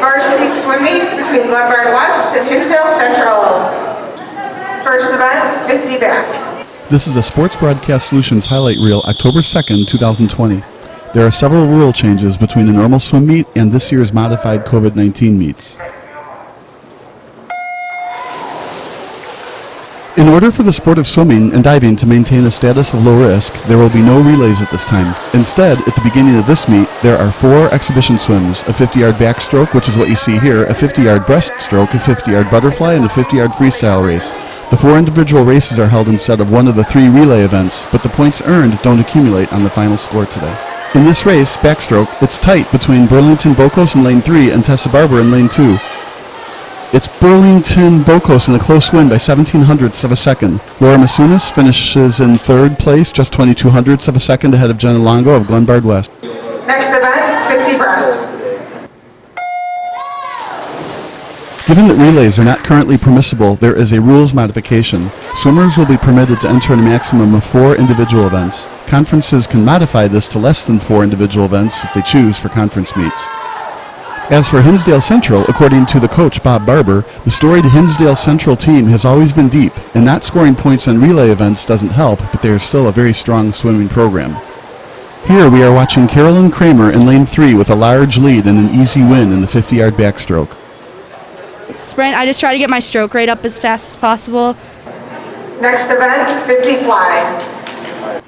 varsity swim meet between Glenbard West and Hinsdale Central. First event, 50 back. This is a Sports Broadcast Solutions highlight reel, October 2nd, 2020. There are several rule changes between a normal swim meet and this year's modified COVID-19 meets. In order for the sport of swimming and diving to maintain a status of low risk, there will be no relays at this time. Instead, at the beginning of this meet, there are 4 exhibition swims, a 50-yard backstroke, which is what you see here, a 50-yard breaststroke, a 50-yard butterfly, and a 50-yard freestyle race. The 4 individual races are held instead of one of the 3 relay events, but the points earned don't accumulate on the final score today. In this race, backstroke, it's tight between Burlington Bocos in lane 3 and Tessa Barber in lane 2. It's Burlington Bocos in a close win by 0.17 of a second. Laura Masunas finishes in 3rd place, just 0.22 of a second ahead of Jenna Longo of Glenbard West. Next event, 50 breast. Given that relays are not currently permissible, there is a rules modification. Swimmers will be permitted to enter in a maximum of 4 individual events. Conferences can modify this to less than 4 individual events if they choose for conference meets. As for Hinsdale Central, according to the coach Bob Barber, the storied Hinsdale Central team has always been deep, and not scoring points on relay events doesn't help, but they are still a very strong swimming program. Here we are watching Carolyn Kramer in lane 3 with a large lead and an easy win in the 50-yard backstroke. Sprint, I just try to get my stroke rate up as fast as possible. Next event, 50 fly.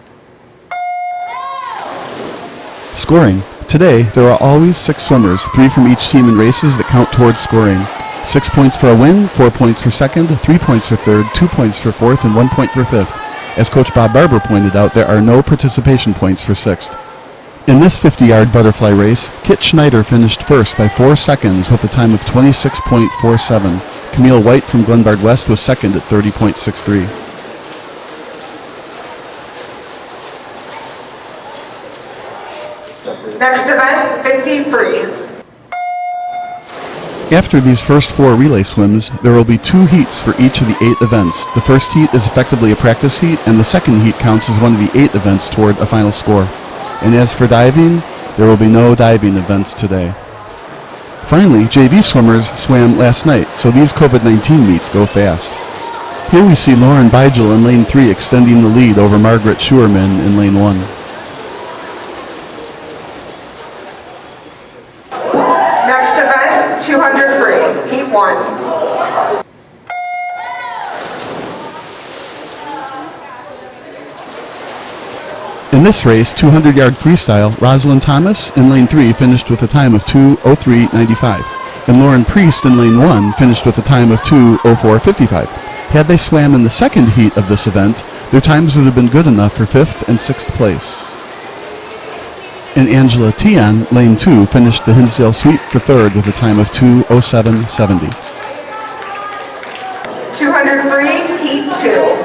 Scoring. Today, there are always 6 swimmers, 3 from each team in races that count towards scoring. 6 points for a win, 4 points for second, 3 points for third, 2 points for fourth, and 1 point for fifth. As Coach Bob Barber pointed out, there are no participation points for sixth. In this 50-yard butterfly race, Kit Schneider finished first by 4 seconds with a time of 26.47. Camille White from Glenbard West was second at 30.63. Next event, 50 free. After these first 4 relay swims, there will be 2 heats for each of the 8 events. The first heat is effectively a practice heat, and the second heat counts as one of the 8 events toward a final score. And as for diving, there will be no diving events today. Finally, JV swimmers swam last night, so these COVID-19 meets go fast. Here we see Lauren Beigel in lane 3 extending the lead over Margaret Schuerman in lane 1. Next event, 200 free, heat 1. In this race, 200-yard freestyle, Rosalind Thomas in lane 3 finished with a time of 2:03.95, and Lauren Priest in lane 1 finished with a time of 2:04.55. Had they swam in the second heat of this event, their times would have been good enough for 5th and 6th place. And Angela Tian, lane 2, finished the Hinsdale Sweep for 3rd with a time of 2:07.70. 200 free, heat 2.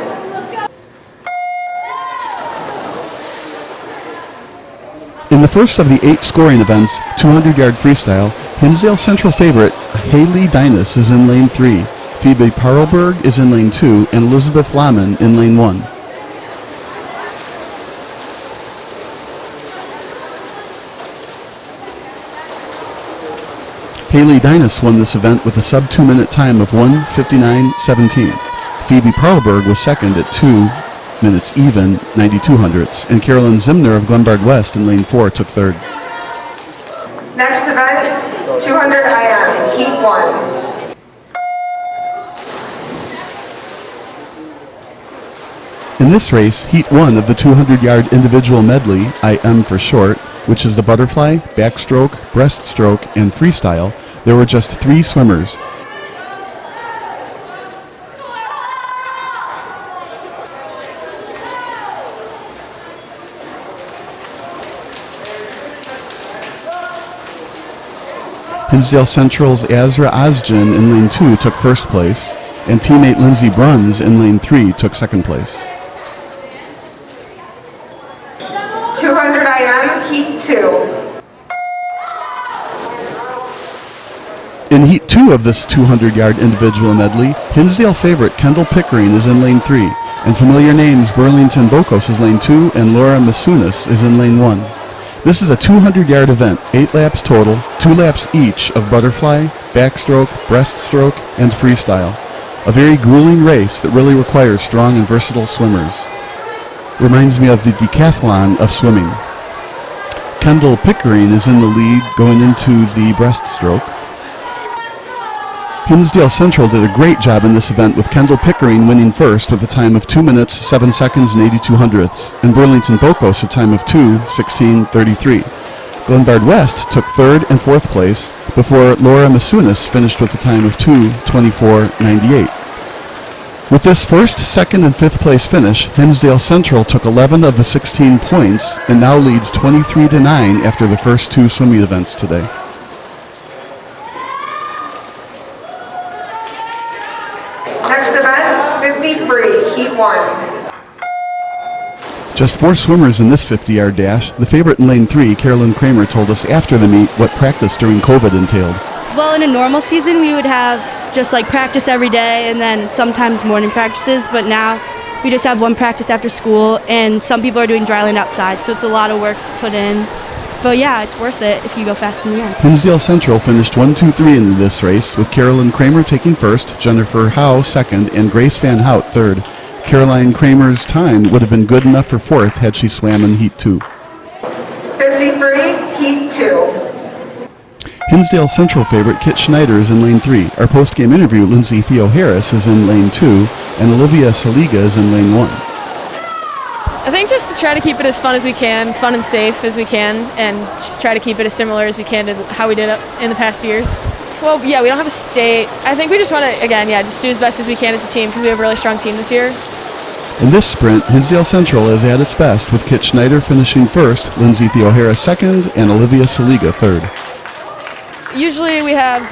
In the first of the 8 scoring events, 200-yard freestyle, Hinsdale Central favorite Haley Dinas is in lane 3, Phoebe Parlberg is in lane 2, and Elizabeth Lahman in lane 1. Haley Dinas won this event with a sub-2-minute time of 1:59.17. Phoebe Parlberg was second at 2 minutes even, 92 hundredths, and Carolyn Zimner of Glenbard West in lane 4 took 3rd. Next event, 200 IM, heat 1. In this race, Heat 1 of the 200-yard individual medley, IM for short, which is the butterfly, backstroke, breaststroke, and freestyle, there were just 3 swimmers. Hinsdale Central's Azra Ozgen in lane 2 took 1st place, and teammate Lindsey Bruns in lane 3 took 2nd place. 200 IM, heat 2. In Heat 2 of this 200-yard individual medley, Hinsdale favorite Kendall Pickering is in lane 3, and familiar names Burlington Bocos is lane 2, and Laura Masunas is in lane 1. This is a 200-yard event, 8 laps total, 2 laps each of butterfly, backstroke, breaststroke, and freestyle. A very grueling race that really requires strong and versatile swimmers. Reminds me of the decathlon of swimming. Kendall Pickering is in the lead going into the breaststroke. Hinsdale Central did a great job in this event with Kendall Pickering winning first with a time of 2 minutes, 7 seconds, and 82 hundredths, and Burlington Bocos a time of 2:16:33. Glenbard West took 3rd and 4th place before Laura Masunis finished with a time of 2:24:98. With this 1st, 2nd, and 5th place finish, Hinsdale Central took 11 of the 16 points and now leads 23-9 after the first 2 swimming events today. Next event, 50 free, heat 1. Just 4 swimmers in this 50-yard dash. The favorite in lane 3, Carolyn Kramer, told us after the meet what practice during COVID entailed. Well, in a normal season, we would have just like practice every day and then sometimes morning practices, but now we just have 1 practice after school, and some people are doing dry land outside, so it's a lot of work to put in. But yeah, it's worth it if you go fast in the end. Hinsdale Central finished 1-2-3 in this race, with Carolyn Kramer taking first, Jennifer Howe second, and Grace Van Hout third. Caroline Kramer's time would have been good enough for 4th had she swam in Heat 2. 50 free, heat 2. Hinsdale Central favorite Kit Schneider is in lane 3. Our post-game interview, Lindsay Theo Harris, is in lane 2, and Olivia Saliga is in lane 1. I think just to try to keep it as fun as we can, fun and safe as we can, and just try to keep it as similar as we can to how we did it in the past years. Well, yeah, we don't have a state. I think we just want to, again, just do as best as we can as a team because we have a really strong team this year. In this sprint, Hinsdale Central is at its best, with Kit Schneider finishing first, Lindsay Theo Harris second, and Olivia Saliga third. Usually we have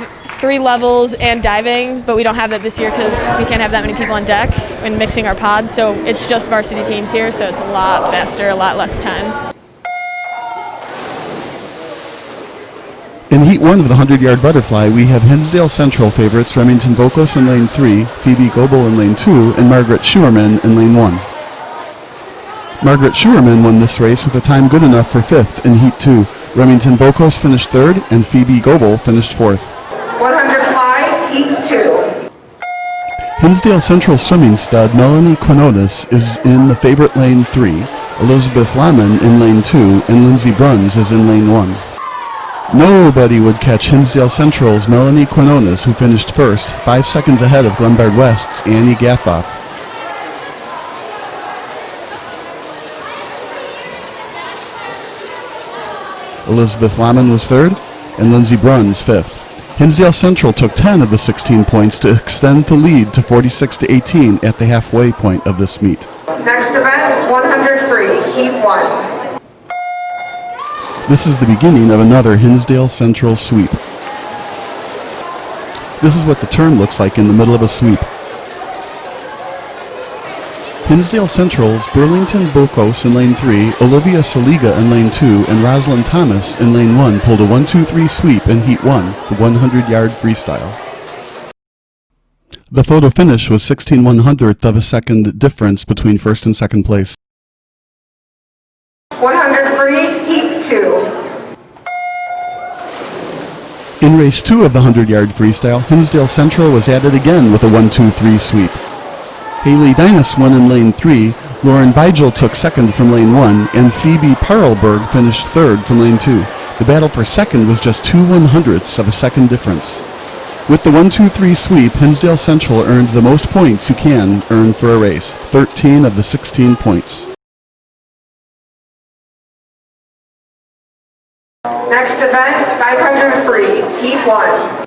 3 levels and diving, but we don't have that this year because we can't have that many people on deck and mixing our pods, so it's just varsity teams here, so it's a lot faster, a lot less time. In Heat 1 of the 100-yard butterfly, we have Hinsdale Central favorites Remington Bocos in lane 3, Phoebe Goebel in lane 2, and Margaret Schuerman in lane 1. Margaret Schuerman won this race with a time good enough for 5th in Heat 2. Remington Bocos finished 3rd, and Phoebe Goebel finished 4th. 100 fly, heat 2. Hinsdale Central swimming stud Melanie Quinones is in the favorite lane 3, Elizabeth Lamon in lane 2, and Lindsey Bruns is in lane 1. Nobody would catch Hinsdale Central's Melanie Quinones, who finished first, 5 seconds ahead of Glenbard West's Annie Gathoff. Elizabeth Lamon was 3rd, and Lindsey Bruns 5th. Hinsdale Central took 10 of the 16 points to extend the lead to 46-18 at the halfway point of this meet. Next event, 100 free, heat 1. This is the beginning of another Hinsdale Central sweep. This is what the turn looks like in the middle of a sweep. Hinsdale Central's Burlington Bocos in lane 3, Olivia Saliga in lane 2, and Rosalind Thomas in lane 1 pulled a 1-2-3 sweep in Heat 1, the 100-yard freestyle. The photo finish was 16/100th of a second difference between first and second place. 100 free, heat 2. In race 2 of the 100-yard freestyle, Hinsdale Central was at it again with a 1-2-3 sweep. Haley Dinas won in lane 3, Lauren Beigel took second from lane 1, and Phoebe Parlberg finished third from lane 2. The battle for second was just 2/100ths of a second difference. With the 1-2-3 sweep, Hinsdale Central earned the most points you can earn for a race, 13 of the 16 points. Next event, 500 free, heat 1.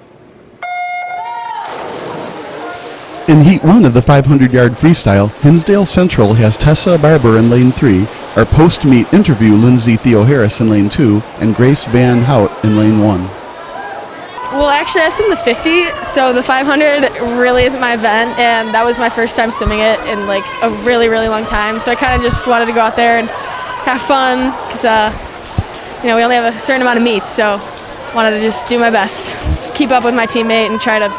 In Heat 1 of the 500-yard freestyle, Hinsdale Central has Tessa Barber in lane 3, our post-meet interview Lindsay Theo Harris in lane 2, and Grace Van Hout in lane 1. Well, actually, I swim the 50, so the 500 really isn't my event, and that was my first time swimming it in like a really, really long time. So I kind of just wanted to go out there and have fun, because we only have a certain amount of meets, so wanted to just do my best, just keep up with my teammate and try to,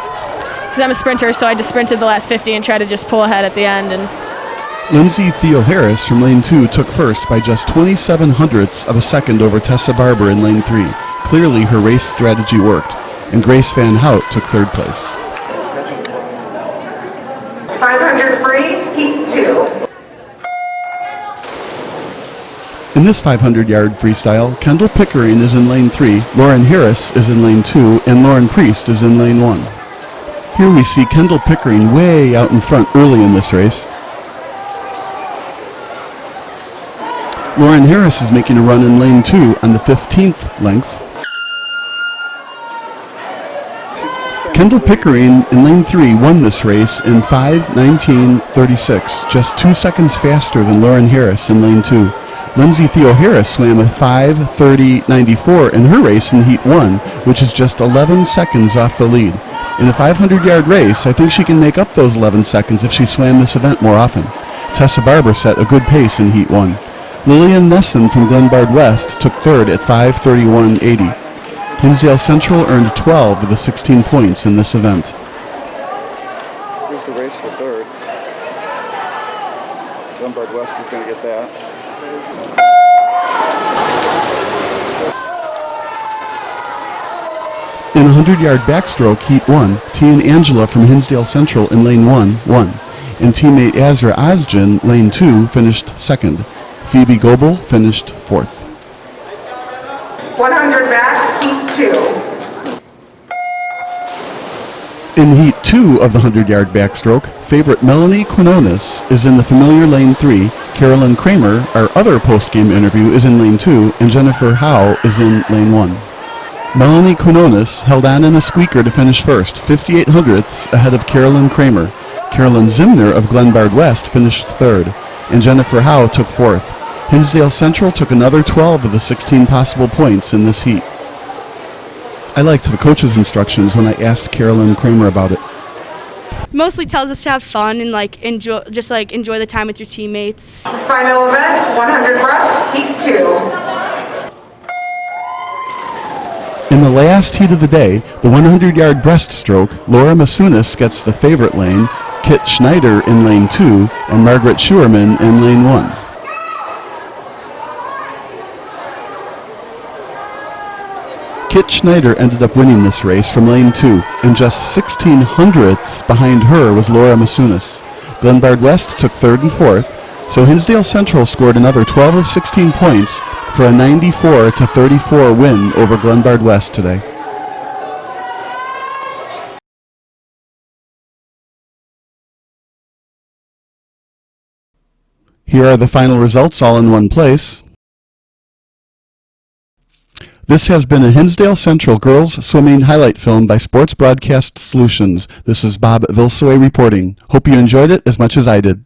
because I'm a sprinter, so I just sprinted the last 50 and tried to just pull ahead at the end. And Lindsay Theo Harris from lane 2 took first by just 27/100ths of a second over Tessa Barber in lane 3. Clearly, her race strategy worked, and Grace Van Hout took third place. 500 free, heat 2. In this 500-yard freestyle, Kendall Pickering is in lane 3, Lauren Harris is in lane 2, and Lauren Priest is in lane 1. Here we see Kendall Pickering way out in front early in this race. Lauren Harris is making a run in lane 2 on the 15th length. Kendall Pickering in lane 3 won this race in 5:19.36, just 2 seconds faster than Lauren Harris in lane 2. Lindsay Theo Harris swam a 5:30.94 in her race in heat 1, which is just 11 seconds off the lead. In a 500-yard race, I think she can make up those 11 seconds if she swam this event more often. Tessa Barber set a good pace in heat 1. Lillian Nesson from Glenbard West took third at 5:31.80. Hinsdale Central earned 12 of the 16 points in this event. Here's the race for third. Glenbard West is going to get that. In a 100-yard backstroke, heat 1, T and Angela from Hinsdale Central in lane 1 won, and teammate Azra Osgen, lane 2, finished second. Phoebe Goebel finished fourth. 100 back, heat 2. In heat 2 of the 100-yard backstroke, favorite Melanie Quinones is in the familiar lane 3, Carolyn Kramer, our other post-game interview, is in lane 2, and Jennifer Howe is in lane 1. Melanie Quinones held on in a squeaker to finish first, 58 hundredths ahead of Carolyn Kramer. Carolyn Zimner of Glenbard West finished third, and Jennifer Howe took fourth. Hinsdale Central took another 12 of the 16 possible points in this heat. I liked the coach's instructions when I asked Carolyn Kramer about it. Mostly tells us to have fun and enjoy the time with your teammates. Final event, 100 breast, heat 2. In the last heat of the day, the 100-yard breaststroke, Laura Masunis gets the favorite lane, Kit Schneider in lane 2, and Margaret Schuerman in lane 1. Kit Schneider ended up winning this race from lane 2, and just 16 hundredths behind her was Laura Masunis. Glenbard West took third and fourth, so Hinsdale Central scored another 12 of 16 points for a 94-34 win over Glenbard West today. Here are the final results all in one place. This has been a Hinsdale Central Girls Swimming Highlight Film by Sports Broadcast Solutions. This is Bob Vilsoe reporting. Hope you enjoyed it as much as I did.